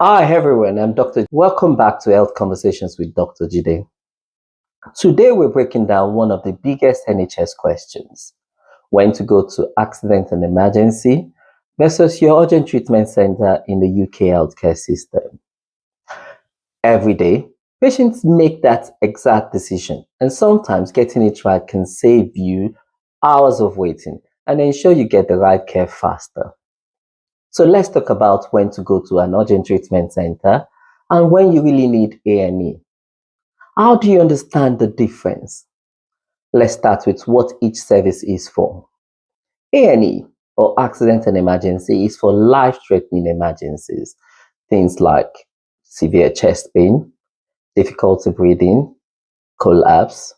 Hi everyone, I'm Dr. Welcome back to Health Conversations with Dr. Jide. Today we're breaking down one of the biggest NHS questions: when to go to accident and emergency versus your urgent treatment center in the UK healthcare system. Every day, patients make that exact decision, and sometimes getting it right can save you hours of waiting and ensure you get the right care faster. So let's talk about when to go to an urgent treatment center and when you really need A&E. How do you understand the difference? Let's start with what each service is for. A&E, or accident and emergency, is for life-threatening emergencies. Things like severe chest pain, difficulty breathing, collapse,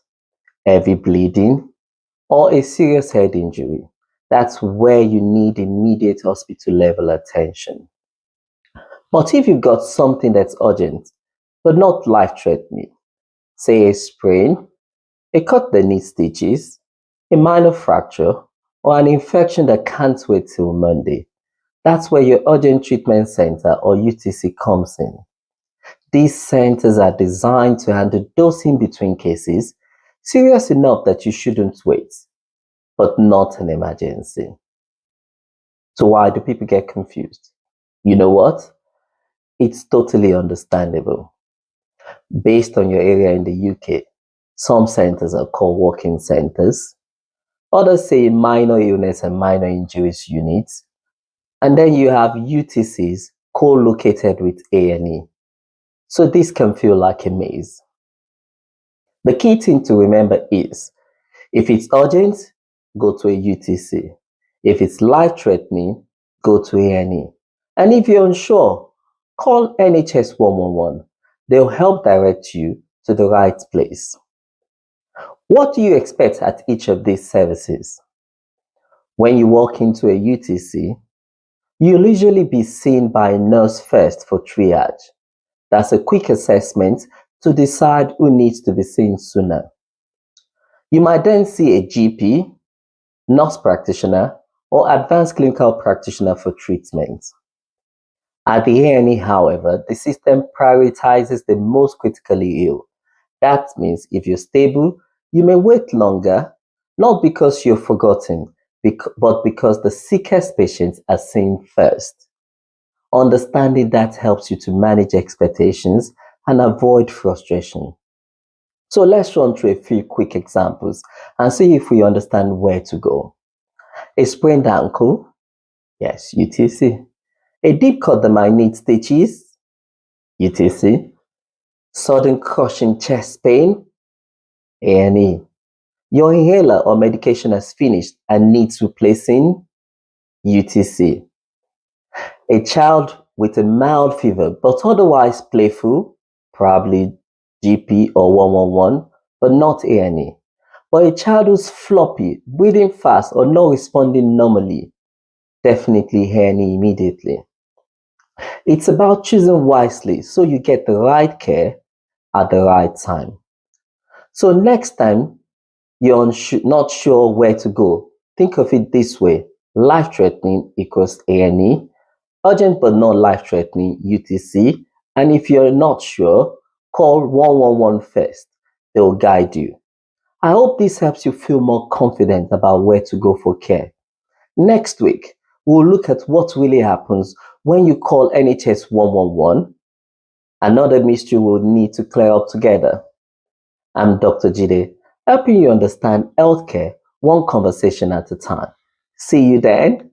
heavy bleeding, or a serious head injury. That's where you need immediate hospital level attention. But if you've got something that's urgent, but not life-threatening, say a sprain, a cut that needs stitches, a minor fracture, or an infection that can't wait till Monday, that's where your urgent treatment center or UTC comes in. These centers are designed to handle those in-between cases, serious enough that you shouldn't wait, but not an emergency. So why do people get confused? You know what? It's totally understandable. Based on your area in the UK, some centers are called walk-in centers. Others say minor illness and minor injuries units. And then you have UTCs co-located with A&E. So this can feel like a maze. The key thing to remember is, if it's urgent, go to a UTC. If it's life-threatening, go to A&E. And if you're unsure, call NHS 111. They'll help direct you to the right place. What do you expect at each of these services? When you walk into a UTC, you'll usually be seen by a nurse first for triage. That's a quick assessment to decide who needs to be seen sooner. You might then see a GP, nurse practitioner, or advanced clinical practitioner for treatment. At the A&E, however, the system prioritizes the most critically ill. That means if you're stable, you may wait longer, not because you're forgotten, but because the sickest patients are seen first. Understanding that helps you to manage expectations and avoid frustration. So let's run through a few quick examples and see if we understand where to go. A sprained ankle, yes, UTC. A deep cut that might need stitches, UTC. Sudden crushing chest pain, A&E. Your inhaler or medication has finished and needs replacing, UTC. A child with a mild fever but otherwise playful, probably GP or 111, but not A&E. Or a child who's floppy, breathing fast or not responding normally, definitely A&E immediately. It's about choosing wisely so you get the right care at the right time. So next time you're not sure where to go, think of it this way: life-threatening equals A&E, urgent but not life-threatening UTC, and if you're not sure, call 111 first. They'll guide you. I hope this helps you feel more confident about where to go for care. Next week, we'll look at what really happens when you call NHS 111. Another mystery we'll need to clear up together. I'm Dr. Jide, helping you understand healthcare one conversation at a time. See you then.